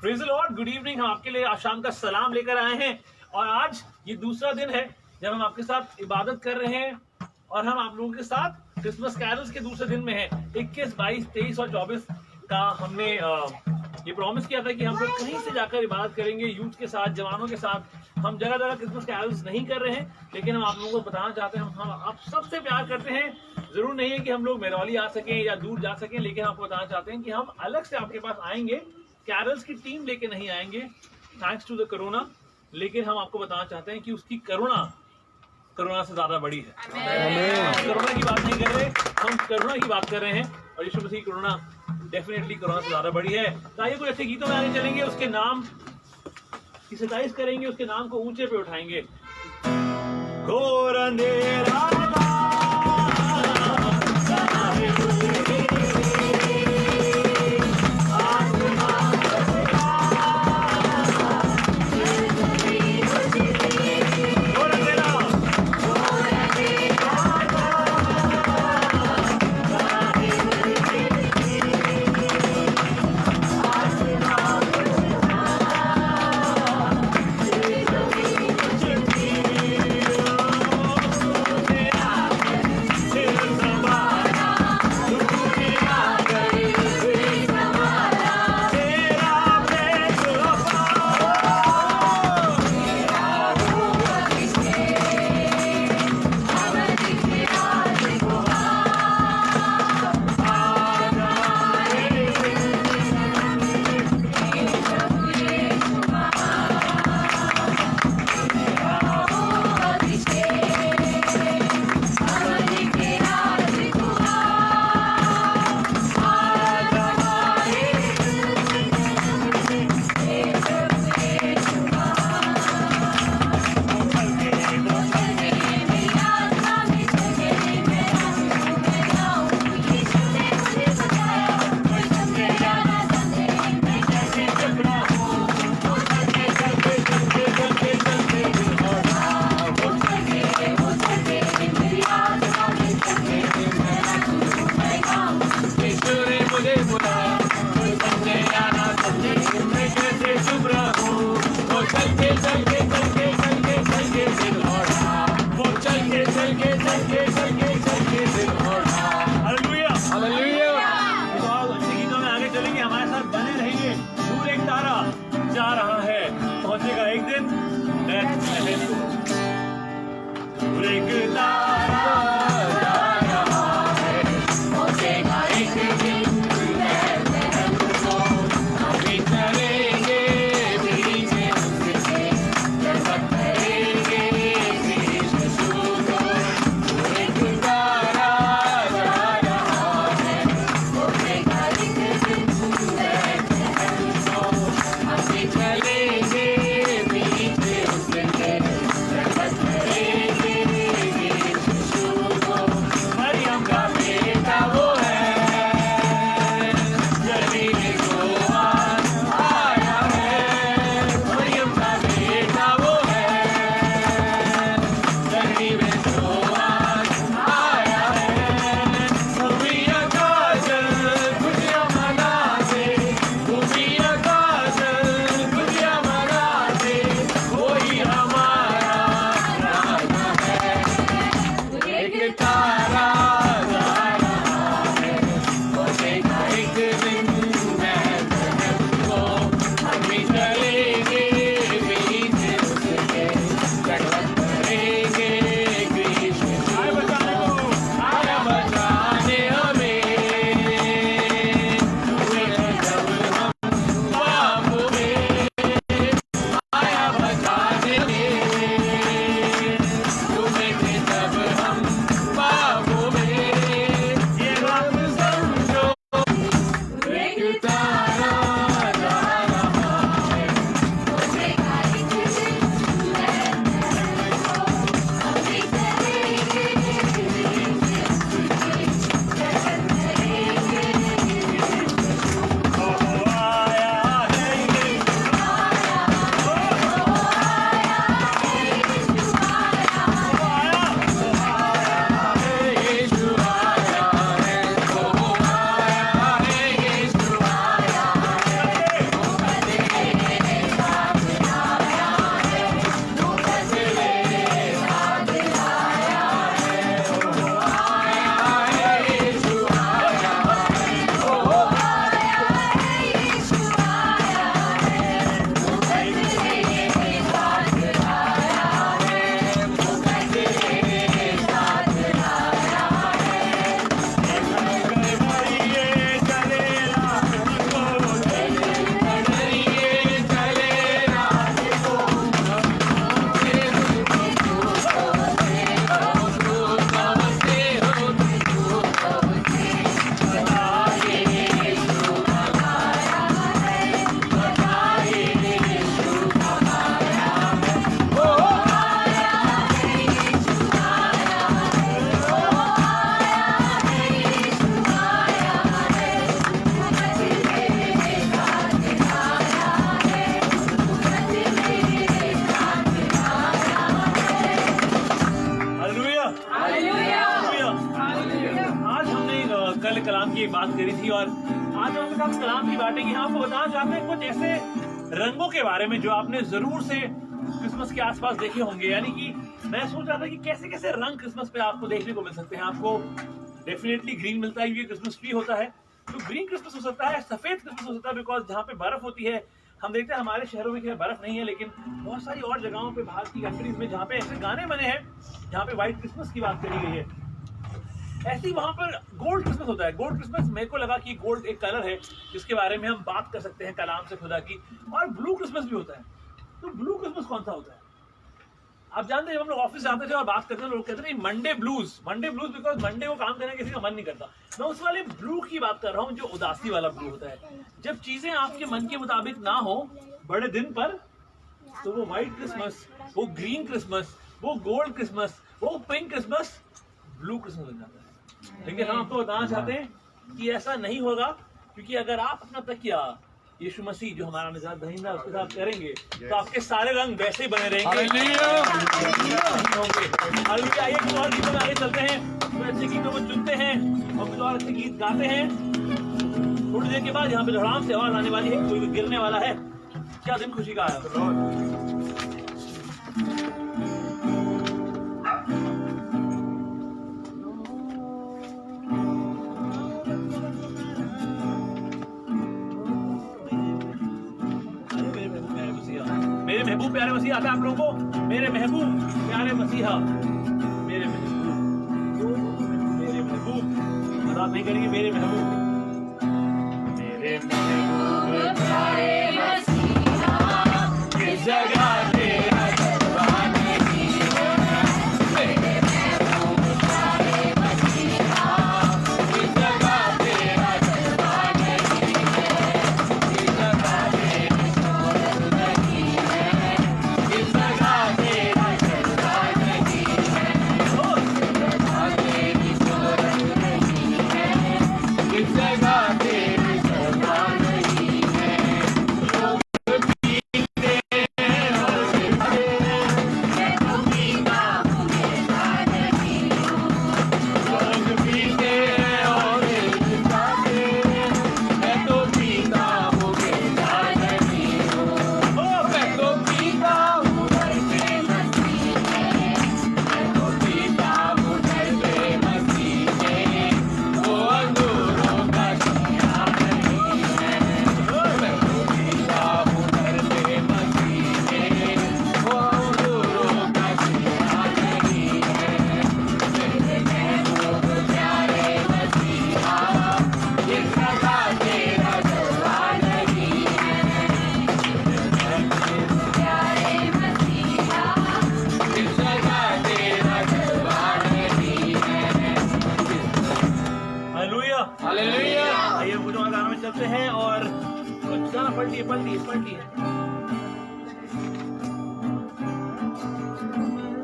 Praise the Lord, good evening. हम आपके लिए आज शाम का सलाम लेकर आए हैं और आज ये दूसरा दिन है जब हम आपके साथ इबादत कर रहे हैं और हम आप लोगों के साथ क्रिसमस कैरल्स के दूसरे दिन में हैं। 21, 22, 23 और 24 का हमने ये प्रॉमिस किया था कि हम लोग कहीं से जाकर इबादत करेंगे यूथ के साथ, जवानों के साथ। हम जगह जगह क्रिसमस कैरल्स नहीं कर रहे हैं, लेकिन हम आप लोगों को बताना चाहते हैं हम आप सबसे प्यार करते हैं। जरूर नहीं है कि हम लोग मेरौली आ सकें या दूर जा सकें, लेकिन आपको बताना चाहते हैं कि हम अलग से आपके पास आएंगे। कैरल्स की टीम लेके नहीं आएंगे थैंक्स टू द कोरोना, लेकिन हम आपको बताना चाहते हैं कि उसकी करुणा से ज्यादा बड़ी है। हम करुणा की बात नहीं कर रहे, हम करुणा की बात कर रहे हैं और यीशु मसीह की करुणा डेफिनेटली करुणा से ज्यादा बड़ी है। तो आइए कुछ अच्छे गीतों में आगे चलेंगे, उसके नाम की सताइश करेंगे, उसके नाम को ऊंचे पे उठाएंगे। घोर अंधेरा बात करी थी और आज हम आपके साथ कलाम की बातें आपको बताना चाहते हैं कुछ ऐसे रंगों के बारे में जो आपने जरूर से क्रिसमस के आसपास देखे होंगे। यानी कि मैं सोच रहा था कि कैसे कैसे रंग क्रिसमस पे आपको देखने को मिल सकते हैं। आपको डेफिनेटली ग्रीन मिलता है क्योंकि क्रिसमस ट्री होता है, तो ग्रीन क्रिसमस हो सकता है, सफेद क्रिसमस हो सकता है बिकॉज जहाँ पे बर्फ होती है। हम देखते हैं हमारे शहरों में क्या बर्फ नहीं है, लेकिन बहुत सारी और जगहों पे भारत की कंट्रीज में जहाँ पे ऐसे गाने बने हैं जहाँ पे व्हाइट क्रिसमस की बात करी गई है। ऐसे ही वहां पर गोल्ड क्रिसमस होता है। गोल्ड क्रिसमस मेरे को लगा कि गोल्ड एक कलर है जिसके बारे में हम बात कर सकते हैं कलाम से खुदा की। और ब्लू क्रिसमस भी होता है। तो ब्लू क्रिसमस कौन सा होता है? आप जानते हैं हम लोग ऑफिस जाते थे और बात करते थे, लोग कहते थे मंडे ब्लूज बिकॉज मंडे को काम करने किसी का मन नहीं करता। मैं उस वाले ब्लू की बात कर रहा हूँ जो उदासी वाला ब्लू होता है। जब चीजें आपके मन के मुताबिक ना हो बड़े दिन पर, तो वो व्हाइट क्रिसमस, वो ग्रीन क्रिसमस, वो गोल्ड क्रिसमस, वो पिंक क्रिसमस, ब्लू क्रिसमस बन जाता है। लेकिन हम आपको बताना चाहते हैं कि ऐसा नहीं होगा, क्योंकि अगर आप अपना तकिया यीशु मसीह जो हमारा निजात दहिंदा उसके साथ करेंगे तो आपके सारे रंग वैसे ही बने रहेंगे। आइए कुछ और गीतों में आगे चलते हैं, कुछ अच्छे गीतों को चुनते हैं और कुछ और अच्छे गीत गाते हैं। थोड़ी देर के बाद यहाँ पे धड़ाम से आवाज आने वाली है, कोई गिरने वाला है। क्या दिन खुशी का है। मेरे महबूब प्यारे मसीहा आता है आप लोगों को। मेरे महबूब प्यारे मसीहा, मेरे महबूब मजाक नहीं करेंगे। मेरे महबूब प्यारे मसीहा किस जगह तेरा दरबार चलते हैं और कुछ गाना पलटिए।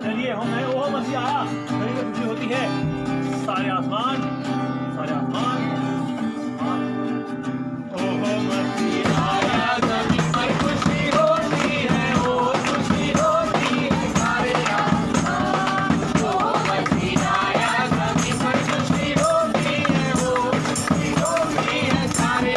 चलिए हम है वो मसीहा आया, बड़ी खुशी होती है। सारे आसमान ओहो मसीहा आया, जमीन पर खुशी होती है, वो खुशी होती है। सारे आसमान ओहो मसीहा आया, जमीन पर खुशी होती है, वो खुशी होती है। सारे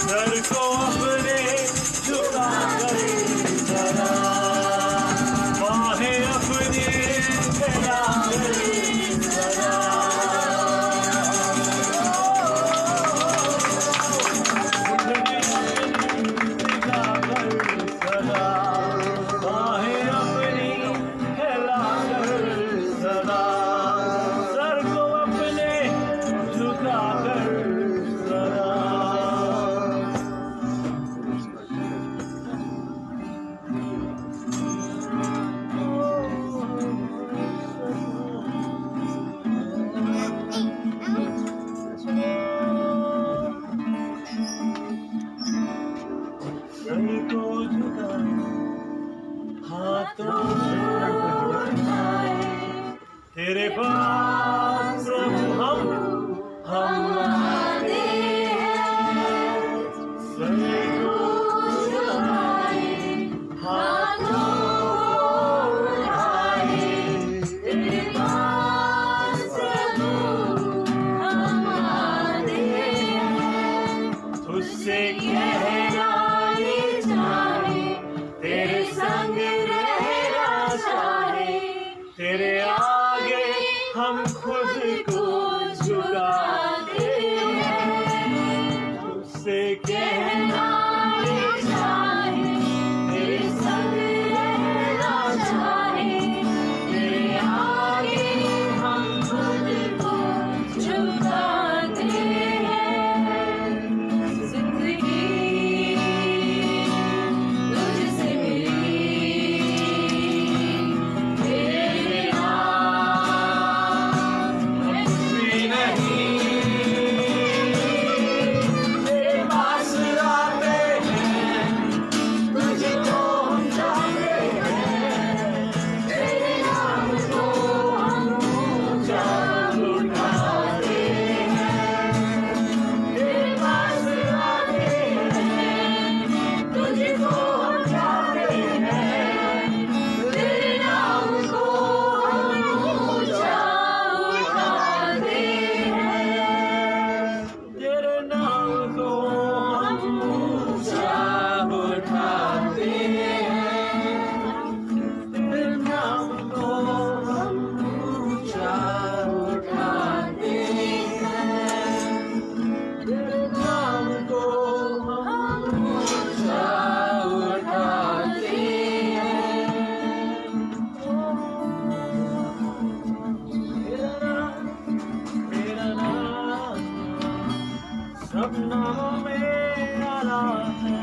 सर को अपने झुका कर जरा, बाहें अपनी फैला कर जरा, बाहें अपनी फैला कर जरा, सर को अपने झुका कर जरा। सर को झुका, हाथों तेरे पास प्रभु हम आते हैं। सर को झुकाए, हाथों उठाए, तेरे पास प्रभु हम आते हैं। तुझसे कहना ये चाहे, तेरे संग रहना चाहे, तेरे आगे हम खुद को झुकाते हैं। तुझसे कहना ये चाहे, तेरे संग रहना चाहे, तेरे आगे हम खुद को झुकाते हैं। जिंदगी तुझसे मिली, तेरे बिना कुछ भी नहीं। तेरे पास आते हैं, तुझको हम चाहते हैं, तेरे नाम को हम ऊंचा उठाते हैं। तेरे पास आते हैं, तुझको हम चाहते हैं, तेरे नाम को हम ऊंचा उठाते हैं। तेरे नाम को हम ऊंचा उठाते हैं। तेरे नाम को हम ऊंचा उठाते हैं। तेरे नाम को हम ऊंचा उठाते हैं। तेरा नाम सब नामों में आला है।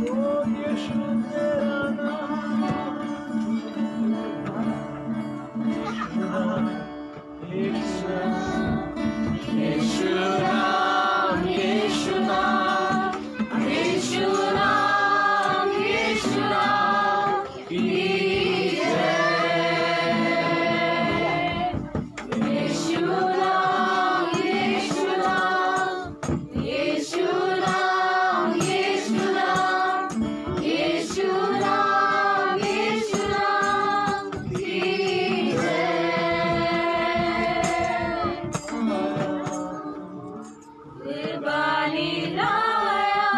ओ यीशु तेरा नाम, यीशु नाम, यीशु नाम, यीशु नाम, यीशु नाम की जय। यीशु नाम, यीशु नाम, यीशु नाम, यीशु नाम, यीशु नाम, यीशु नाम की जय। कुर्बानी लाया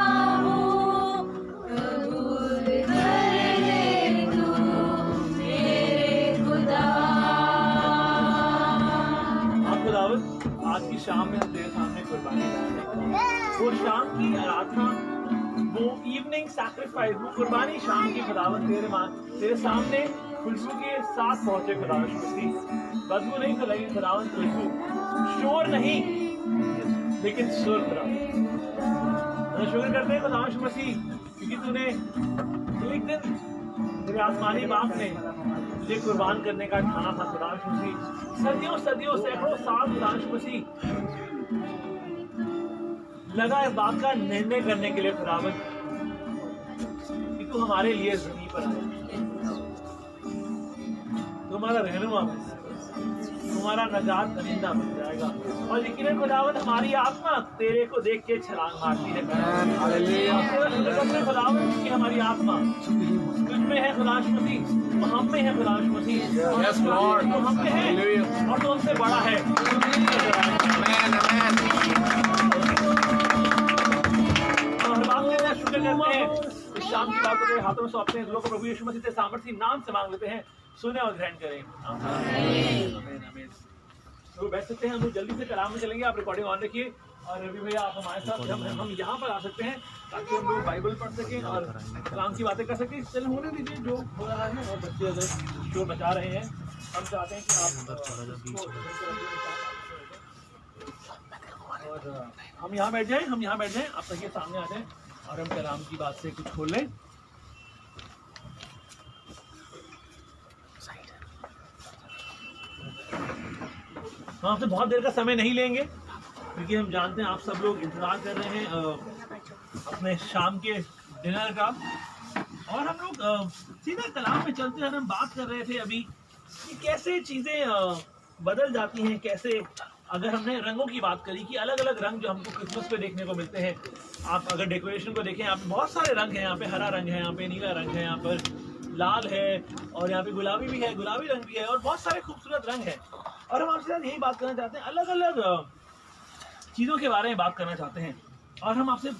हूँ, कबूल कर ले तू मेरे खुदा। खुदावंद, आज की शाम में हम तेरे सामने कुर्बानी लाए हैं। वो शाम की आराधना, वो इवनिंग सैक्रिफाइस, वो कुर्बानी शाम की खुदावंद तेरे सामने खुशबू के साथ पहुंचे खुदावंद मसीह। बदबू नहीं फैलाई खुदावंद, खुशबू, शोर नहीं लेकिन सुर खुदावंद। शुक्र करते हैं खुदावंद मसीह, क्योंकि तूने एक दिन तेरे आसमानी बाप ने तुझे कुर्बान करने का ठाना था खुदावंद मसीह। सदियों सदियों सैकड़ों साल खुदावंद मसीह लगा इस बात का निर्णय करने के लिए खुदावंद कि तू हमारे लिए जमीन पर आया, तुम्हारा रहनुमा बन जाएगा, तुम्हारा नजात दरिंदा बन जाएगा। और यकीनन खुदावंद हमारी आत्मा तेरे को देख के छलांग मारती है खुदावंद कि हमारी आत्मा तुझ में है खुदा मसीह, हम में है खुदा मसीह, तो हम में है और तो हमसे बड़ा है। हाथों में सौंपते हैं, लोग प्रभु यीशु मसीह के सामर्थ्य नाम से मांग लेते हैं, सुने और ग्रहण करें। आमीन। तो बैठ सकते हैं, हम लोग जल्दी से कलाम में चलेंगे। आप रिकॉर्डिंग ऑन रखिए और रवि भैया आप हमारे साथ हम यहाँ पर आ सकते हैं ताकि हम लोग बाइबल पढ़ सकें और कलाम की बातें कर सकें। चल होने दीजिए जो हो रहा है, और बच्चे अगर शोर बचा रहे हैं, हम चाहते हैं कि आप और हम यहाँ बैठ जाएं, आप तक सामने आ जाएं और हम कलाम की बात से कुछ खोल लें। हम आपसे बहुत देर का समय नहीं लेंगे क्योंकि हम जानते हैं आप सब लोग इंतजार कर रहे हैं अपने शाम के डिनर का, और हम लोग सीधा कलाम में चलते हैं। हम बात कर रहे थे अभी कि कैसे चीज़ें बदल जाती हैं, कैसे अगर हमने रंगों की बात करी कि अलग अलग रंग जो हमको क्रिसमस पे देखने को मिलते हैं। आप अगर डेकोरेशन को देखें, यहाँ पे बहुत सारे रंग हैं। यहाँ पे हरा रंग है, यहाँ पे नीला रंग है, यहाँ पर लाल है, और यहाँ पे गुलाबी भी है, गुलाबी रंग भी है, और बहुत सारे खूबसूरत रंग हैं। और हम आपसे यही बात करना चाहते हैं, अलग अलग चीज़ों के बारे में बात करना चाहते हैं। और हम आपसे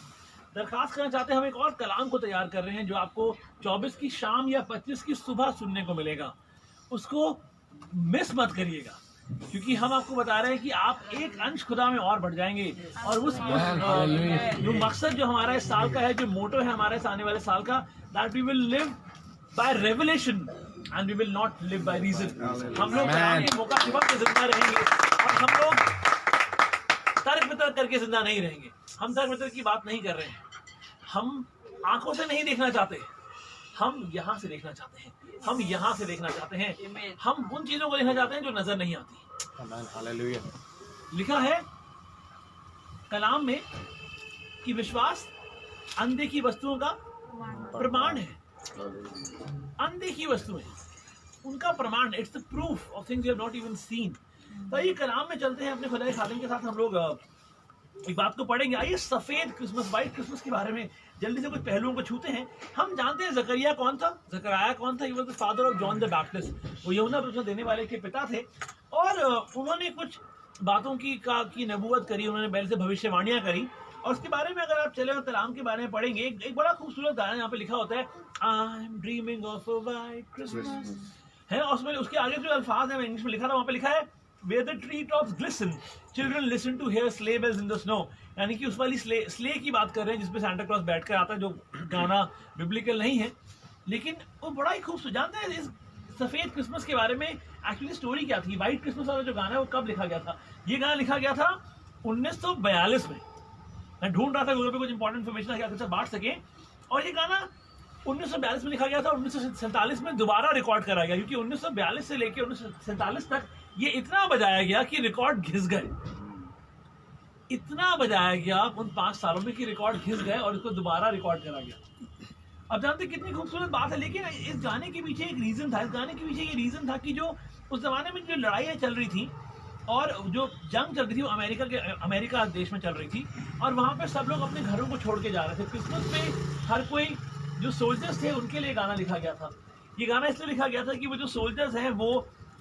दरखास्त करना चाहते हैं, हम एक और कलाम को तैयार कर रहे हैं जो आपको 24 की शाम या 25 की सुबह सुनने को मिलेगा। उसको मिस मत करिएगा क्योंकि हम आपको बता रहे हैं कि आप एक अंश खुदा में और बढ़ जाएंगे। और उस जो मकसद जो हमारा इस साल का है, जो मोटो है हमारे आने वाले साल का, that we will live by revelation and we will not live by reason. हम लोग मौका शिफा के जिंदा रहेंगे और हम लोग तर्क वितर्क करके जिंदा नहीं रहेंगे। हम तर्क वितर्क की बात नहीं कर रहे हैं, हम आंखों से नहीं देखना चाहते, हम यहाँ से देखना चाहते हैं, हम यहाँ से देखना चाहते हैं, हम उन चीजों को देखना चाहते हैं जो नजर नहीं आती। हालेलुया। लिखा है कलाम में कि विश्वास अनदेखी वस्तुओं का प्रमाण है। अनदेखी वस्तुएं उनका प्रमाण, it's the proof of things you have not even seen. तो ये कलाम में चलते हैं, अपने खुदा के खादिम के साथ हम लोग एक बात को पढ़ेंगे। आइए सफेद क्रिसमस, वाइट क्रिसमस के बारे में जल्दी से कुछ पहलुओं को छूते हैं। हम जानते हैं ज़करिया कौन था, ज़करिया कौन था? He was the father of John the Baptist. वो यूहन्ना बपतिस्मा देने वाले के पिता थे, और उन्होंने कुछ बातों की नबूवत करी, उन्होंने पहले से भविष्यवाणियां करी। और उसके बारे में अगर आप चले और कलाम के बारे में पढ़ेंगे, एक बड़ा खूबसूरत गाना यहाँ पे लिखा होता है, I am dreaming of a white Christmas है। और उसमें उसके आगे जो अल्फाज है इंग्लिश में लिखा था, वहाँ पे लिखा है Where the treetops glisten, children listen to hear sleigh bells in the snow। यानी कि उस वाली स्ले की बात कर रहे हैं जिसपे सांता क्लॉज बैठकर आता है, जो गाना बिब्लिकल नहीं है, लेकिन वो बड़ा ही खूबसूरत। जानते हैं इस सफेद क्रिसमस के बारे में एक्चुअली स्टोरी क्या थी? व्हाइट क्रिसमस वाला जो गाना है वो कब लिखा गया था? ये गाना लिखा गया था 1942 में। मैं ढूंढ रहा था गूगल पे कुछ इंपॉर्टेंट इन्फॉर्मेशन है आपके साथ बांट सके, और ये गाना 1942 में लिखा गया था। 1947 में दोबारा रिकॉर्ड करा गया, क्योंकि 1942 से लेकर 1947 तक ये इतना बजाया गया कि रिकॉर्ड घिस गए। इतना बजाया गया उन 5 सालों में कि रिकॉर्ड घिस गए और इसको दोबारा रिकॉर्ड करा गया। अब जानते कितनी खूबसूरत बात है, लेकिन इस गाने के पीछे एक रीजन था। इस गाने के पीछे ये रीजन था कि जो उस जमाने में जो लड़ाइयाँ चल रही थी और जो जंग चल रही थी वो अमेरिका देश में चल रही थी, और वहाँ पे सब लोग अपने घरों को छोड़ के जा रहे थे। क्रिसमस पे हर कोई जो सोल्जर्स थे उनके लिए गाना लिखा गया था। ये गाना इसलिए लिखा गया था कि वो जो सोल्जर्स हैं वो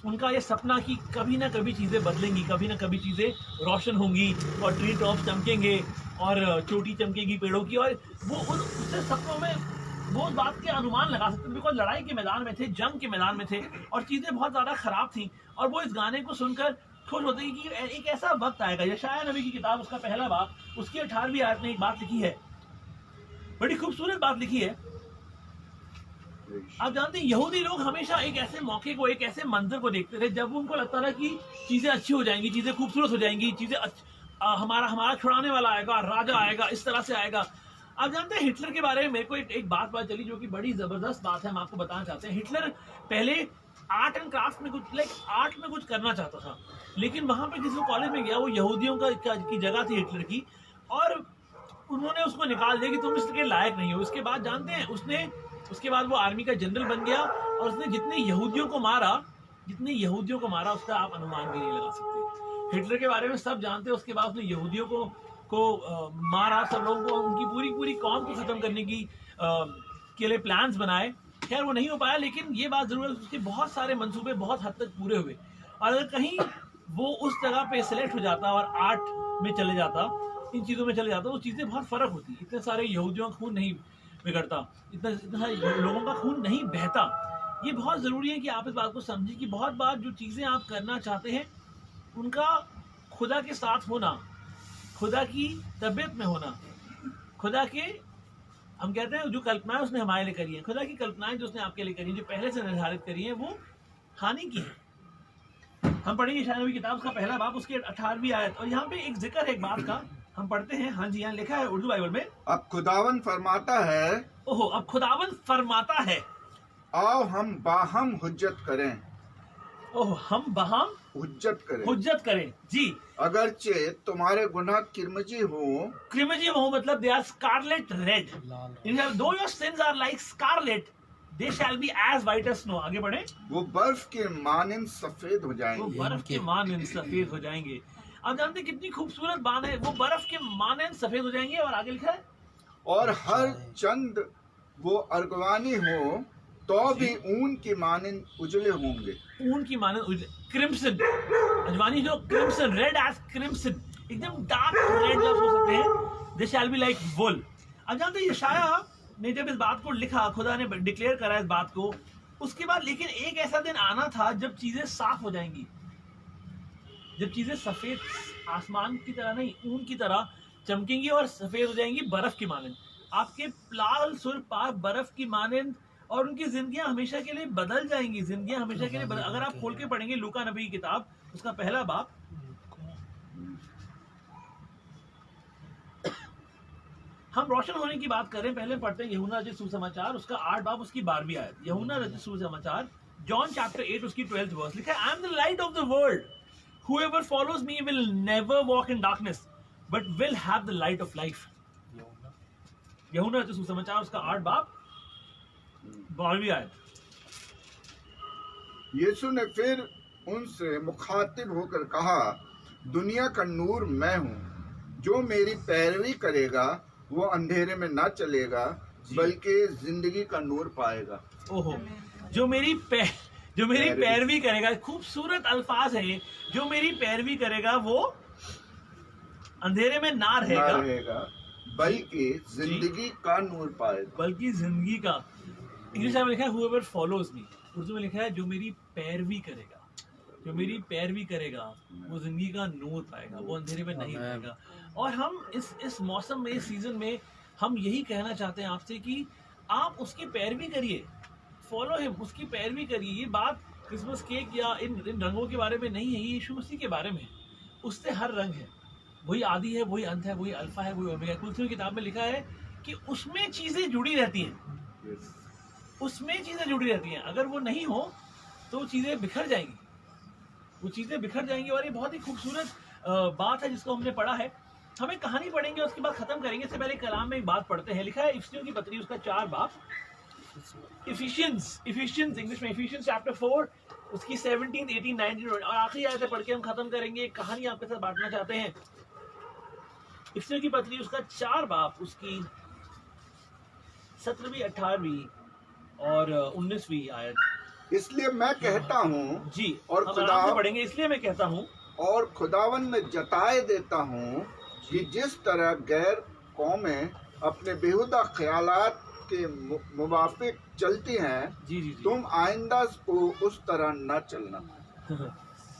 उनका ये सपना कि कभी ना कभी चीज़ें बदलेंगी, कभी ना कभी चीज़ें रोशन होंगी और ट्री टॉप चमकेंगे और चोटी चमकेगी पेड़ों की, और वो उससे सपनों में वो उस बात के अनुमान लगा सकते थे। बिकॉज लड़ाई के मैदान में थे, जंग के मैदान में थे, और चीज़ें बहुत ज़्यादा ख़राब थी, और वो इस गाने को सुनकर खुश होते हैं कि एक ऐसा वक्त आएगा। यशायाह नबी की किताब उसका पहला बाब उसकी 18वीं आयत में एक बात लिखी है, बड़ी खूबसूरत बात लिखी है। आप जानते हैं यहूदी लोग हमेशा एक ऐसे मौके को, एक ऐसे मंजर को देखते थे जब उनको लगता था कि चीजें अच्छी हो जाएंगी, चीजें खूबसूरत हो जाएंगी, चीजें हमारा छुड़ाने वाला आएगा, राजा आएगा, इस तरह से आएगा। आप जानते हैं हिटलर के बारे में मेरे को एक बात चली जो कि बड़ी जबरदस्त बात है, हम आपको बताना चाहते हैं। हिटलर पहले आर्ट एंड क्राफ्ट में कुछ आर्ट में कुछ करना चाहता था, लेकिन वहां पे जिस कॉलेज में गया वो यहूदियों की जगह थी हिटलर की, और उन्होंने उसको निकाल दिया कि तुम इसके लायक नहीं हो। उसके बाद जानते हैं उसके बाद वो आर्मी का जनरल बन गया, और उसने जितने यहूदियों को मारा उसका आप अनुमान भी नहीं लगा सकते। हिटलर के बारे में सब जानते हैं। उसके बाद उसने यहूदियों को मारा, सब लोगों को, उनकी पूरी कौम को खत्म करने के लिए प्लान्स बनाए। खैर वो नहीं हो पाया, लेकिन ये बात जरूर है उसके बहुत सारे मंसूबे बहुत हद तक पूरे हुए। और अगर कहीं वो उस जगह पे सेलेक्ट हो जाता और आर्ट में चले जाता, इन चीज़ों में चले जाता, वो चीज़ें बहुत फ़र्क होती। इतने सारे यहूदियों का खून नहीं बिगड़ता, इतना इतना लोगों का खून नहीं बहता। ये बहुत ज़रूरी है कि आप इस बात को समझें कि बहुत बार जो चीज़ें आप करना चाहते हैं उनका खुदा के साथ होना, खुदा की तबीयत में होना, खुदा के, हम कहते हैं जो कल्पनाएं उसने हमारे लिए करी है, खुदा की कल्पनाएं जो उसने आपके लिए करी है, जो पहले से निर्धारित करी है, वो हानि की है। हम पढ़ेंगे यशायाह नबी किताब का पहला बाब उसके 18वीं आयत, और यहाँ पे एक जिक्र है एक बात का, हम पढ़ते हैं। हाँ जी, यहाँ लिखा है उर्दू बाइबल में, अब खुदावन फरमाता है, ओहो, अब खुदावन फरमाता है, आओ हम बाहम हुज्जत करें, ओहो, हम बहाम हुज्जत करें। हुज्जत करें जी। अगरचे तुम्हारे गुनाह किरमजी हो, क्रिमजी हो मतलब they are scarlet red, though your sins are like scarlet they shall be as white as snow. आगे बढ़े, वो बर्फ के मानिंद सफेद हो वो जाएंगे। बर्फ के मानंद सफेद हो जाएंगे। अब जानते हैं कितनी खूबसूरत बात है, वो बर्फ के मानंद सफेद हो जाएंगे। और आगे लिखा है, और हर चंद वो अर्गवानी हो तो भी ऊन की मानिंद उजले होंगे। ऊन की मानंद, क्रिम्सन, अजवानी जो क्रिम्सन, रेड एज क्रिम्सन, एकदम डार्क रेड जब हो सकते हैं, दे शैल बी लाइक वुल। अब जानते हैं यशायाह ने जब इस बात को लिखा, खुदा ने डिक्लेयर करा इस बात को, उसके बाद लेकिन एक ऐसा दिन आना था जब चीजें साफ हो जाएंगी, जब चीजें सफेद आसमान की तरह नहीं, ऊन की तरह चमकेंगी और सफेद हो जाएंगी बर्फ की मानंद। आपके लाल सुर्ख पाक बर्फ की मानंद, और उनकी जिंदगियां हमेशा के लिए बदल जाएंगी, जिंदगियां हमेशा के लिए बदल। अगर आप खोल के पढ़ेंगे लूका नबी की किताब उसका पहला बाब, हम रोशन होने की बात करें, पहले पढ़ते हैं यूहन्ना रचित सुसमाचार उसका 8 बाब उसकी 12वीं आयत। यूहन्ना रचित सुसमाचार जॉन चैप्टर 8 उसकी 12th वर्स, लिखा है, I am the light of the world, whoever follows me will never walk in darkness but will have the light of life। यूहन्ना रचित सुसमाचार उसका 8 बाब 12वीं आयत। यीशु ने फिर उनसे मुखातिब होकर कहा, दुनिया का नूर मैं हूँ, जो मेरी पैरवी करेगा वो अंधेरे में ना चलेगा बल्कि जिंदगी का नूर पाएगा। ओहो, जो मेरी पैरवी करेगा, खूबसूरत अल्फाज है, जो मेरी पैरवी करेगा वो अंधेरे में ना रहेगा बल्कि जिंदगी का नूर पाएगा। बल्कि जिंदगी का, इंग्लिश में लिखा है whoever follows me, उर्दू में लिखा है जो मेरी पैरवी करेगा, जो मेरी पैरवी करेगा वो जिंदगी का नूर पाएगा, वो अंधेरे में नहीं रहेगा। और हम इस मौसम में, इस सीजन में हम यही कहना चाहते हैं आपसे कि आप उसकी पैरवी करिए, फॉलो हिम, उसकी पैरवी करिए। ये बात क्रिसमस केक या इन रंगों के बारे में नहीं है, ये यीशु मसीह के बारे में है। उससे हर रंग है, वही आदि है, वही अंत है, वही अल्फा है, वही ओमेगा। कुलसी की किताब में लिखा है कि उसमें चीजें जुड़ी रहती हैं, उसमें चीजें जुड़ी रहती हैं। अगर वो नहीं हो तो चीजें बिखर जाएंगी, वो चीजें बिखर जाएंगी। और ये बहुत ही खूबसूरत बात है जिसको हमने पढ़ा है। हमें कहानी पढ़ेंगे उसके बाद खत्म करेंगे। इससे पहले कलाम में एक बात पढ़ते हैं, लिखा है इफिसियों की पत्री उसका 4 बाब, इफिशियंस इंग्लिश में इफिशियंस चैप्टर 4 उसकी 17, 18, 19 और आखिरी आयतें पढ़ के हम खत्म करेंगे। एक कहानी आपके साथ बांटना चाहते हैं। इफिसियों की पत्री उसका 4 बाब उसकी 17वीं, 18वीं और 19वीं आयत। इसलिए मैं कहता हूँ जी, और हम खुदा आराम से पढ़ेंगे। इसलिए मैं कहता हूँ और खुदावन में जताए देता हूँ कि जिस तरह गैर कौमें अपने बेहुदा ख्यालात के मुवाफिक चलती हैं, जी जी तुम आइंदा को उस तरह न चलना।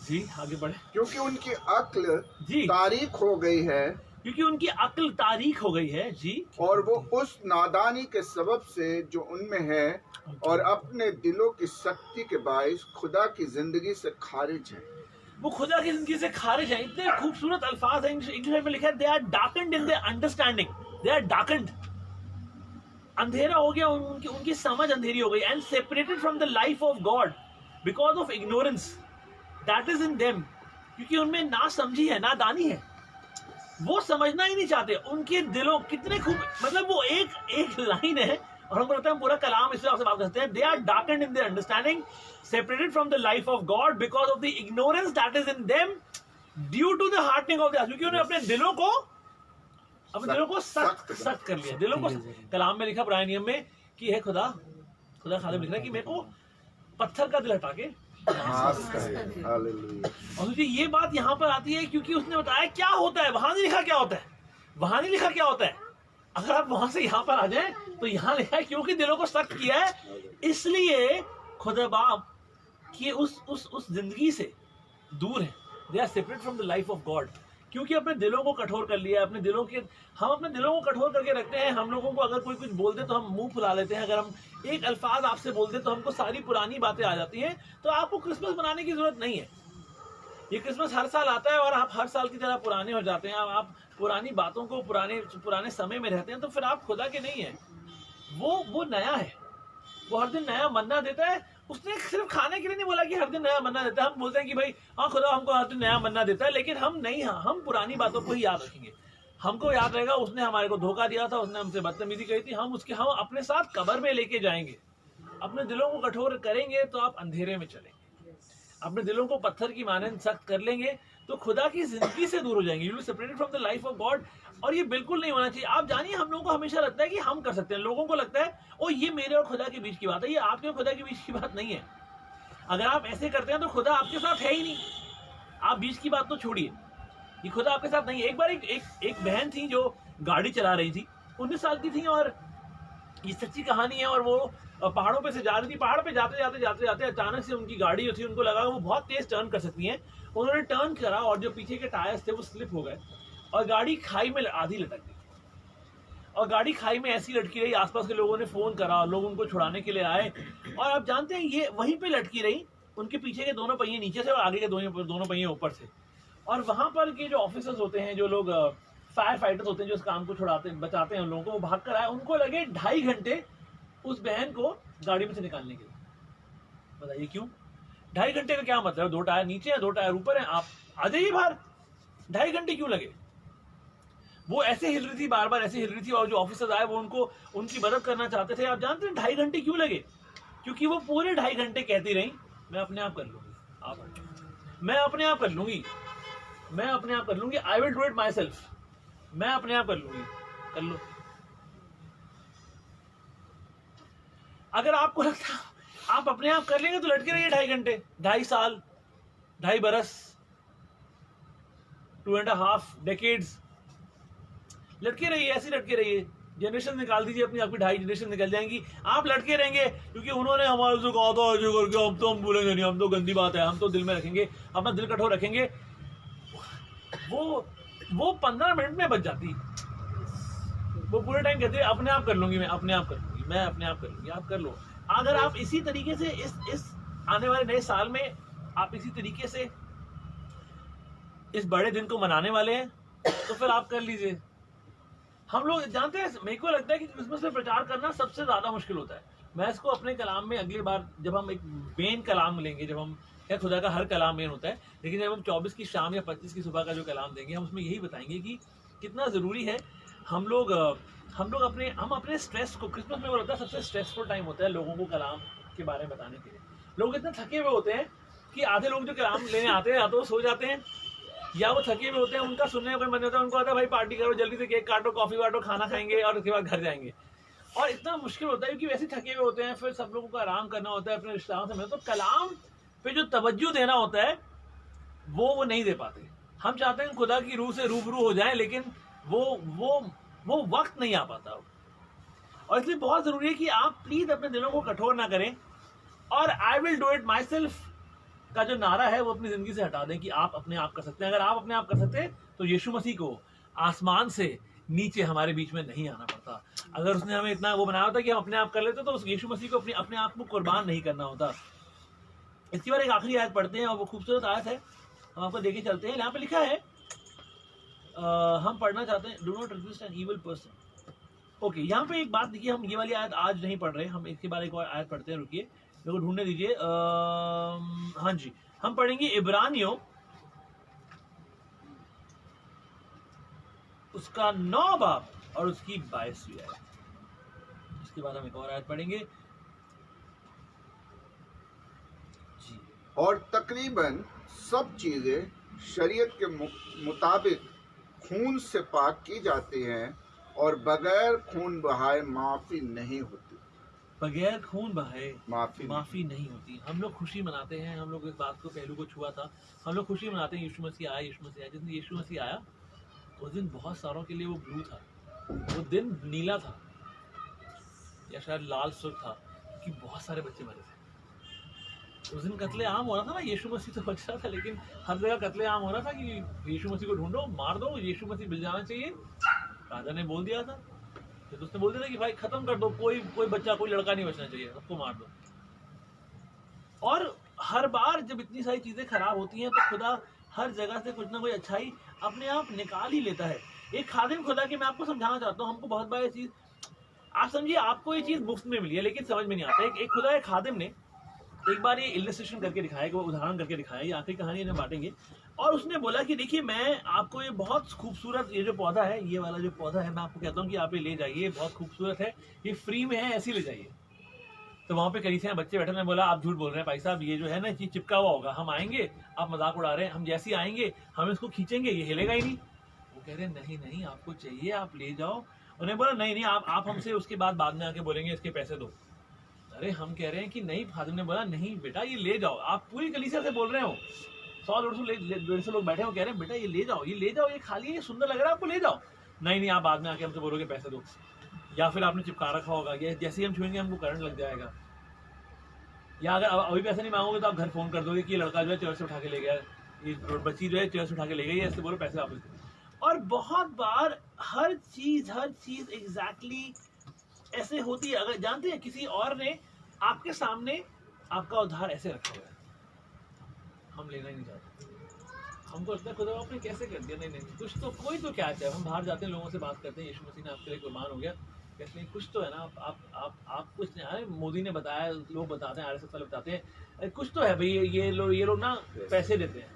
जी, आगे बढ़े। क्योंकि उनकी अक्ल जी, तारीख हो गई है, क्योंकि उनकी अक्ल तारीख हो गई है। जी, और वो उस नादानी के सबब से जो उनमें है और अपने दिलों की शक्ति के बाइस खुदा की जिंदगी से खारिज है। वो खुदा की जिंदगी से खारिज है। इतने खूबसूरत अल्फाज हैं, इंग्लिश में लिखा है, they are darkened in their understanding, they are darkened, अंधेरा हो गया, उनकी समझ अंधेरी हो गई, and separated from the life of God because of ignorance that is in them, क्योंकि उनमें ना समझी है, ना दानी है, वो समझना ही नहीं चाहते। उनके दिलों, कितने खूब, मतलब वो एक लाइन है और हमको लगता है पूरा कलाम इससे आपसे बात करते हैं। They are darkened in their understanding, separated from the life of God because of the ignorance that is in them due to the hardening of the, क्योंकि उन्होंने अपने दिलों को सख्त कर लिया। दिलों को, कलाम में लिखा पुराने नियम में कि है खुदा खालिद लिख रहा है कि मेरे को पत्थर का दिल हटा के, और तुझे ये बात यहाँ पर आती है क्योंकि उसने बताया क्या होता है। वहां नहीं लिखा क्या होता है, वहां नहीं लिखा क्या होता है, अगर आप वहां से यहाँ पर आ जाएं तो यहाँ लिखा है क्योंकि दिलों को सख्त किया है, इसलिए खुदा बाप कि उस जिंदगी से दूर है। They are separate from the life of God, क्योंकि अपने दिलों को कठोर कर लिया, अपने दिलों के, हम अपने दिलों को कठोर करके रखते हैं। हम लोगों को अगर कोई कुछ बोल दे तो हम मुंह फुला लेते हैं, अगर हम एक अल्फाज आपसे बोल दे तो हमको सारी पुरानी बातें आ जाती हैं। तो आपको क्रिसमस मनाने की जरूरत नहीं है। ये क्रिसमस हर साल आता है और आप हर साल की तरह पुराने हो जाते हैं। आप पुरानी बातों को, पुराने समय में रहते हैं, तो फिर आप खुदा के नहीं है। वो नया है, वो हर दिन नया मन्ना देता है। उसने सिर्फ खाने के लिए नहीं बोला कि हर दिन नया मन्ना देता है। हम बोलते हैं कि भाई हाँ खुदा हमको हर दिन नया मन्ना देता है, लेकिन हम नहीं, हाँ हम पुरानी बातों को ही याद रखेंगे। हमको याद रहेगा उसने हमारे को धोखा दिया था, उसने हमसे बदतमीजी कही थी, हम अपने साथ कब्र में लेके जाएंगे। अपने दिलों को कठोर करेंगे तो आप अंधेरे में चलेंगे, अपने दिलों को पत्थर की मानंद सख्त कर लेंगे तो खुदा की जिंदगी से दूर हो जाएंगे। You will separated from the life of God. और ये बिल्कुल नहीं होना चाहिए। आप जानिए, हम लोगों को हमेशा लगता है कि हम कर सकते हैं। लोगों को लगता है ओ ये मेरे और खुदा के बीच की बात है। ये आपके और खुदा के बीच की बात नहीं है। अगर आप ऐसे करते हैं तो खुदा आपके साथ है ही नहीं। आप बीच की बात तो छोड़िए, ये खुदा आपके साथ नहीं है। एक बार एक बहन थी जो गाड़ी चला रही थी, 19 साल की थी, और ये सच्ची कहानी है। और वो पहाड़ों पे से जा रही थी। पहाड़ पे जाते जाते अचानक से उनकी गाड़ी जो थी, उनको लगा वो बहुत तेज टर्न कर सकती हैं। उन्होंने टर्न करा और जो पीछे के टायर्स थे वो स्लिप हो गए और गाड़ी खाई में आधी लटक गई। और गाड़ी खाई में ऐसी लटकी रही, आसपास के लोगों ने फोन करा, लोग उनको छुड़ाने के लिए आए। और आप जानते हैं ये वहीं पे लटकी रही, उनके पीछे के दोनों पहिए नीचे से और आगे के दोनों पहिए ऊपर से। और वहां पर के जो ऑफिसर्स होते हैं, जो लोग फायर फाइटर्स होते हैं, जो इस काम को बचाते हैं उन लोगों को, वो भाग कर आए। उनको लगे 2.5 घंटे उस बहन को गाड़ी में से निकालने के लिए। बताइए क्यों? 2.5 घंटे का क्या मतलब? 2 टायर नीचे है, 2 टायर ऊपर है, आप आ जाइए बाहर। 2.5 घंटे क्यों लगे? वो ऐसे हिल रही थी, बार बार ऐसे हिल रही थी, और जो ऑफिसर्स आए वो उनको उनकी मदद करना चाहते थे। आप जानते हैं 2.5 घंटे क्यों लगे? क्योंकि वो पूरे 2.5 घंटे कहती रही मैं अपने आप कर लूंगी, मैं अपने आप कर लूंगी, मैं अपने आप कर लूंगी, I will do it my self, मैं अपने आप कर लूंगी। कर लो। अगर आपको लगता है आप अपने आप कर लेंगे तो लटके रहिए 2.5 घंटे, 2.5 साल, 2.5 बरस, 2.5 डेकेड्स, लटके रहिए, ऐसे लटके रहिए। जनरेशन निकाल दीजिए अपनी, आपकी 2.5 जनरेशन निकल जाएंगी। आप लटके रहेंगे क्योंकि उन्होंने हमारे से कहा था ऐसे करके, हम तो हम बोलेंगे नहीं, हम तो गंदी बात है, हम तो दिल में रखेंगे, अपना दिल कठोर रखेंगे। वो 15 मिनट में बच जाती। वो पूरे टाइम कहते हैं अपने आप कर लूंगी, मैं अपने आप कर लूंगी, मैं अपने आप कर लूंगी। आप कर लो। अगर आप इसी तरीके से इस आने वाले नए साल में आप इसी तरीके से इस बड़े दिन को मनाने वाले हैं तो फिर आप कर लीजिए। हम लोग जानते हैं, मेरे को लगता है कि क्रिसमस में प्रचार करना सबसे ज्यादा मुश्किल होता है। मैं इसको अपने कलाम में अगली बार जब हम एक मेन कलाम लेंगे, जब हम, क्या खुदा का हर कलाम मेन होता है, लेकिन जब हम 24 की शाम या 25 की सुबह का जो कलाम देंगे, हम उसमें यही बताएंगे कि कितना जरूरी है हम लोग अपने स्ट्रेस को, क्रिसमस में वो लगता है सबसे स्ट्रेसफुल टाइम होता है लोगों को कलाम के बारे में बताने के लिए। लोग इतने थके हुए होते हैं कि आधे लोग जो कलाम लेने आते हैं या तो वो सो जाते हैं या वो थके हुए होते हैं, उनका सुनने का कोई मन होता है, उनको आता है भाई पार्टी करो, जल्दी से केक काटो, कॉफी बांटो, खाना खाएंगे और उसके बाद घर जाएंगे। और इतना मुश्किल होता है क्योंकि वैसे थके हुए होते हैं, फिर सब लोगों को आराम करना होता है, अपने रिश्तेदारों से मिलना, तो कलाम पे जो तवज्जो देना होता है वो नहीं दे पाते। हम चाहते हैं खुदा की रूह से रूबरू हो जाएं, लेकिन वो वक्त नहीं आ पाता। और इसलिए बहुत जरूरी है कि आप प्लीज अपने दिलों को कठोर ना करें, और I will do it my self का जो नारा है वो अपनी जिंदगी से हटा दें कि आप अपने आप कर सकते हैं। अगर आप अपने आप कर सकते हैं तो यीशु मसीह को आसमान से नीचे हमारे बीच में नहीं आना पड़ता। अगर उसने हमें इतना वो बनाया होता कि हम अपने आप कर लेते तो उस यीशु मसीह को अपने आप को कुर्बान नहीं करना होता। इसके बाद एक आखिरी आयत पढ़ते हैं और वो खूबसूरत आयत है, हम आपको देखे चलते हैं। यहाँ पे लिखा है, हम पढ़ना चाहते हैं, do not resist an evil person. Okay, यहाँ पे एक बात देखिए, हम ये वाली आयत आज नहीं पढ़ रहे, हम इसके बाद एक और आयत पढ़ते हैं। रुकिए, मेरे को ढूंढने दीजिए। हाँ जी, हम पढ़ेंगे इब्रानियों उसका 9 बाब और उसकी 22वीं आयत। इसके बाद हम एक और आयत पढ़ेंगे जी। और तकरीबन सब चीजें शरीयत के मुताबिक खून से पाक की जाती हैं और बगैर खून बहाए माफी नहीं होती। बगैर खून बहाए माफी नहीं होती। हम लोग खुशी मनाते हैं, हम लोग इस बात को पहलू को छुआ था, हम लोग खुशी मनाते हैं यीशु मसीह आया, यीशु मसीह आया। जिस दिन यीशु मसीह आया उस दिन बहुत सारों के लिए वो ब्लू था, वो दिन नीला था या शायद लाल सुर्ख था, कि बहुत सारे बच्चे मरे थे। उस दिन कत्ले आम हो रहा था ना, यीशु मसीह तो बच रहा था, लेकिन हर जगह कत्ले आम हो रहा था कि यीशु मसीह को ढूंढो, मार दो, यीशु मसीह मिल जाना चाहिए। राजा ने बोल दिया था, तो उसने बोल दिया था कि भाई खत्म कर दो, कोई बच्चा, कोई लड़का नहीं बचना चाहिए, सबको मार दो। और हर बार जब इतनी सारी चीजें खराब होती हैं, तो खुदा हर जगह से कुछ ना कोई अच्छाई अपने आप निकाल ही लेता है। एक खादिम खुदा के मैं आपको समझाना चाहता हूँ, हमको बहुत बार ये चीज, आप समझिए आपको ये चीज मुफ्त में मिली है लेकिन समझ में नहीं आता। एक खुदा एक खादिम ने एक बार ये इलस्ट्रेशन करके दिखाया, उदाहरण करके दिखाया, ये आखिरी कहानी में बांटेंगे। और उसने बोला कि देखिए मैं आपको ये बहुत खूबसूरत ये जो पौधा है, ये वाला जो पौधा है, मैं आपको कहता हूँ कि आप ये ले जाइए, बहुत खूबसूरत है, ये फ्री में है, ऐसे ले जाइए। तो वहाँ पे कलीसिया में बच्चे बैठे, ने बोला आप झूठ बोल रहे हैं भाई साहब, ये जो है ना ये चिपका हुआ होगा, हम आएंगे, आप मजाक उड़ा रहे हैं, हम जैसे ही आएंगे हम इसको खींचेंगे, ये हिलेगा ही नहीं। वो कह रहे नहीं नहीं आपको चाहिए, आप ले जाओ। उन्हें बोला नहीं नहीं आप हमसे उसके बाद में आके बोलेंगे इसके पैसे दो। अरे हम कह रहे हैं कि नहीं, खादिम ने बोला नहीं बेटा ये ले जाओ, आप पूरी कलीसिया से बोल रहे हो, 100-150 लोग बैठे हो, कह रहे हैं बेटा ये ले जाओ, ये खाली है, ये सुंदर लग रहा है, आपको ले जाओ। नहीं नहीं आप बाद में आके हमसे बोलोगे पैसे दो, या फिर आपने चिपका रखा होगा, या जैसे ही हम छुएंगे हमको करंट लग जाएगा, या अगर अभी पैसे नहीं मांगोगे तो आप घर फोन कर दोगे कि ये लड़का जो है चर्च से उठा के ले गया, ये बच्ची जो है चर्च से उठा के ले गई है, ऐसे बोलो पैसे वापस। और बहुत बार हर चीज एग्जैक्टली ऐसे होती है। अगर जानते हैं किसी और ने आपके सामने आपका उधार ऐसे रखा हुआ है, हम लेना ही नहीं चाहते, हमको लगता है खुदा आपने कैसे कर दिया, नहीं नहीं कुछ तो, कोई तो क्या चाहे। हम बाहर जाते हैं, लोगों से बात करते हैं, यीशु मसीह ने आपके लिए कुर्बान हो गया, कहते हैं कुछ तो है ना, आप कुछ नहीं। अरे मोदी ने बताया, लोग बताते हैं, RSS वाले बताते हैं कुछ तो है भाई, ये लोग ना पैसे देते हैं।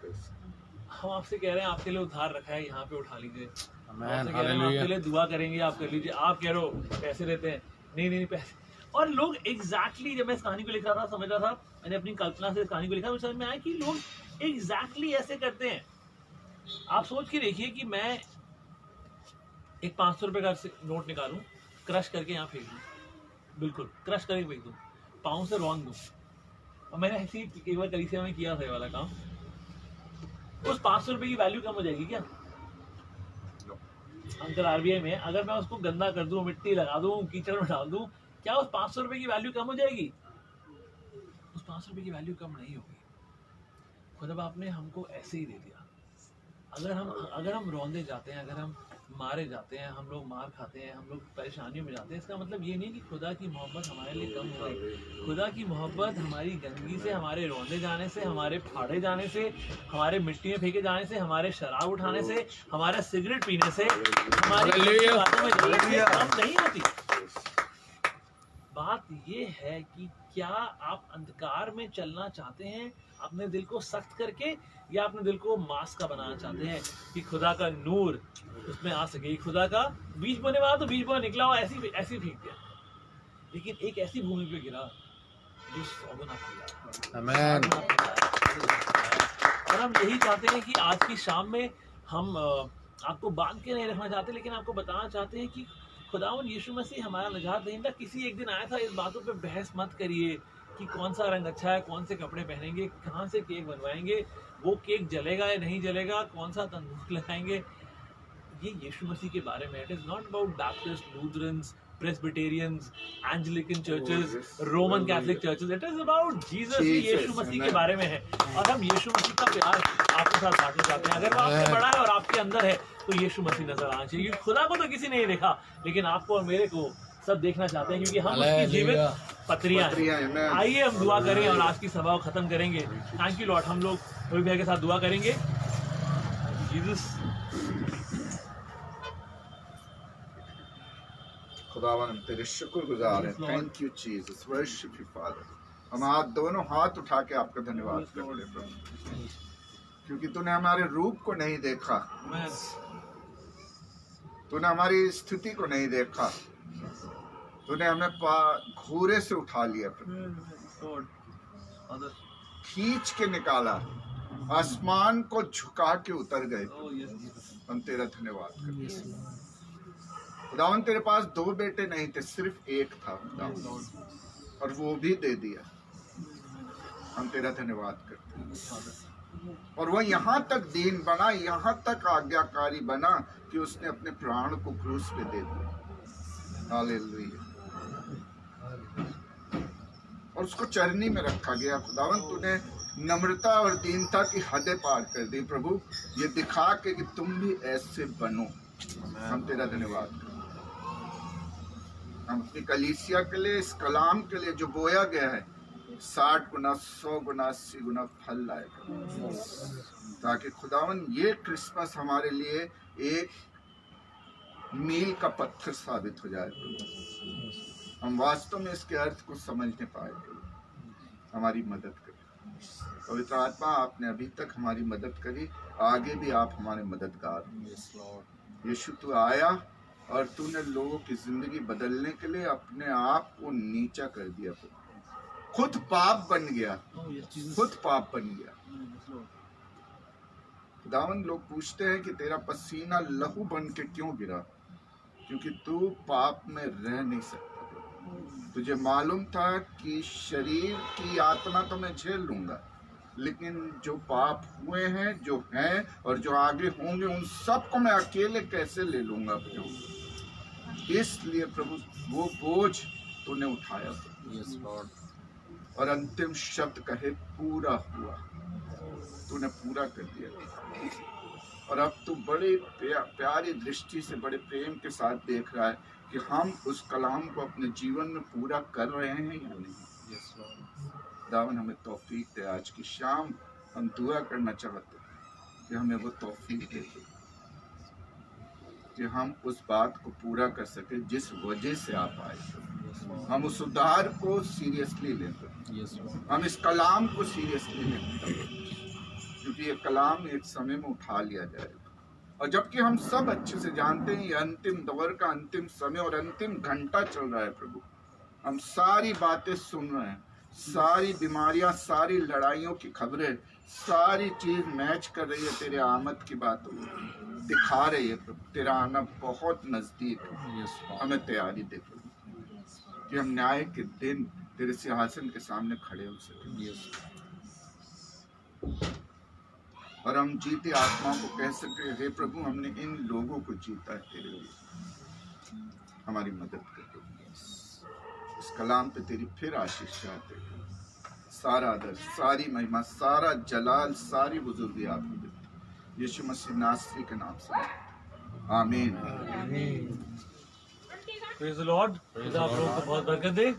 हम आपसे कह रहे हैं आपके लिए उधार रखा है, यहाँ पे उठा लीजिए, आपसे कह रहे हैं आपके लिए दुआ करेंगे, आप कर लीजिए, आप कह रहे हो पैसे देते हैं, नहीं पैसे। और लोग एग्जैक्टली जब मैं इस कहानी को लिख रहा था, समझ रहा था, मैंने अपनी कल्पना से इस कहानी को लिखा, मुझे समझ में आया कि लोग एग्जैक्टली ऐसे करते हैं। आप सोच के देखिए कि मैं एक 500 रुपए का नोट निकालूं, क्रश करके यहाँ फेंक दूं, बिल्कुल क्रश करके फेंक दूं, पाँव से रौंद दूं। और मैंने ऐसी एक बार कलीसिया में किया था ये वाला काम। उस 500 रुपए की वैल्यू कम हो जाएगी क्या? अंकल RBI में अगर मैं उसको गंदा कर दूं, मिट्टी लगा दूं, कीचड़ में डाल दूं, क्या उस 500 रुपए की वैल्यू कम हो जाएगी? उस 500 रुपए की वैल्यू कम नहीं होगी। खुदा बाप ने हमको ऐसे ही दे दिया। अगर हम रौंदे जाते हैं, अगर हम मारे जाते हैं, हम लोग मार खाते हैं, हम लोग परेशानियों में जाते हैं, इसका मतलब ये नहीं कि खुदा की मोहब्बत हमारे लिए कम हो गई। खुदा की मोहब्बत हमारी गंदगी से, हमारे रौंदे जाने से, हमारे फाड़े जाने से, हमारे मिट्टी में फेंके जाने से, हमारे शराब उठाने से, हमारे सिगरेट पीने से, हमारी बातों में जाने से कम नहीं होती। बात ये है कि क्या आप अंधकार में चलना चाहते हैं अपने दिल को सख्त करके, या अपने दिल को मास्क का बनाना चाहते हैं कि खुदा का नूर उसमें आ सके। खुदा का बीज बोने वाला तो बीज बोने निकला हुआ ऐसी फेंक दिया, लेकिन एक ऐसी भूमि पे गिरा जो 100 गुना फैला। आमीन। और हम यही चाहते हैं कि आज की शाम में हम आपको बांध के नहीं रखना चाहते, लेकिन आपको बताना चाहते हैं कि खुदावंद यीशु मसीह हमारा निजात दहिंदा किसी एक दिन आया था। इस बातों पे बहस मत करिए कि कौन सा रंग अच्छा है, कौन से कपड़े पहनेंगे, कहाँ से केक बनवाएंगे, वो केक जलेगा या नहीं जलेगा, कौन सा तंदूर लगाएंगे। ये यीशु मसीह के बारे में। It is not about Baptist, Lutherans, Presbyterians, Anglican churches, Roman Catholic churches. It is about Jesus, Yeshu Masih के बारे में है। और हम यीशु मसीह का प्यार आपके साथ बांटना चाहते हैं। अगर वो आपसे बड़ा है और आपके अंदर है तो यीशु मसीह नजर आना चाहिए। क्योंकि खुदा को तो किसी ने नहीं देखा, लेकिन आपको और मेरे को सब देखना चाहते हैं, क्योंकि हम उसकी जीवित पत्रियां हैं। आइए हम दुआ करें और आज की सभा को खत्म करेंगे। Thank you Lord. हम लोग रवि भैया के साथ दुआ करेंगे। जीसस, खुदावन हम तेरे शुक्रगुजार हैं। Thank you Jesus, worship you father. हम आज दोनों हाथ उठा के आपका धन्यवाद करते हैं प्रभु, क्योंकि तूने हमारे रूप को नहीं देखा, तूने हमारी स्थिति को नहीं देखा, तूने हमें घूरे से उठा लिया प्रभु, खींच के निकाला, आसमान को झुका के उतर गए। हम तेरा धन्यवाद करते हैं खुदावन। तेरे पास 2 बेटे नहीं थे, सिर्फ एक था खुदावन, और वो भी दे दिया। हम तेरा धन्यवाद करते हैं। और वह यहाँ तक दीन बना, यहाँ तक आज्ञाकारी बना कि उसने अपने प्राण को क्रूस पे दे दिया। हालेलुया। और उसको चरनी में रखा गया। खुदावन तूने नम्रता और दीनता की हदें पार कर दी प्रभु, ये दिखा के कि तुम भी ऐसे बनो। हम तेरा धन्यवाद करते। हम अपनी कलीसिया के लिए, इस कलाम के लिए जो बोया गया है, 60 गुना 100 गुना 80 गुना फल लाएगा, ताकि खुदावन ये क्रिसमस हमारे लिए एक मील का पत्थर साबित हो जाए। हम वास्तव में इसके अर्थ को समझने पाए। हमारी मदद करें पवित्र आत्मा, आपने अभी तक हमारी मदद करी, आगे भी आप हमारे मददगार। यीशु तू आया और तूने लोगों की जिंदगी बदलने के लिए अपने आप को नीचा कर दिया, खुद पाप बन गया, खुद पाप बन गया। खुदावन, लोग पूछते हैं कि तेरा पसीना लहू बन के क्यों गिरा, क्योंकि तू पाप में रह नहीं सकता। तुझे मालूम था कि शरीर की यातना तो मैं झेल लूंगा, लेकिन जो पाप हुए हैं, जो हैं और जो आगे होंगे, उन सब को मैं अकेले कैसे ले लूंगा प्रभु। इसलिए प्रभु वो बोझ तूने उठाया और अंतिम शब्द कहे पूरा हुआ, तूने पूरा कर दिया। और अब तू बड़े प्यारी दृष्टि से, बड़े प्रेम के साथ देख रहा है कि हम उस कलाम को अपने जीवन में पूरा कर रहे हैं या नहीं। दावन हमें तौफीक दे। आज की शाम हम दुआ करना चाहते हैं कि हमें वो तौफीक दे कि हम उस बात को पूरा कर सके जिस वजह से आप आए। हम उस उद्धार को सीरियसली लें, हम इस कलाम को सीरियसली लें, क्योंकि ये कलाम एक समय में उठा लिया जाएगा। और जबकि हम सब अच्छे से जानते हैं ये अंतिम दौर का अंतिम समय और अंतिम घंटा चल रहा है प्रभु, हम सारी बातें सुन रहे हैं, सारी बीमारियां, सारी लड़ाइयों की खबरें, सारी चीज मैच कर रही है तेरे आमद की बातों, दिखा रही है प्रभु तेरा आना बहुत नजदीक है। हमें तैयारी दे प्रभु कि हम न्याय के दिन तेरे सिंहासन के सामने खड़े हो सके और हम जीते आत्माओं को कह सके, हे प्रभु हमने इन लोगों को जीता है तेरे लिए, हमारी मदद कर। इस कलाम पे तेरी फिर आशीष चाहते हैं। सारा आदर, सारी महिमा, सारा जलाल, सारी बुजुर्गी आपको देते यीशु मसीह नासरी के नाम से, आमीन। Praise the Lord. आप लोगों को बहुत बरकत दे।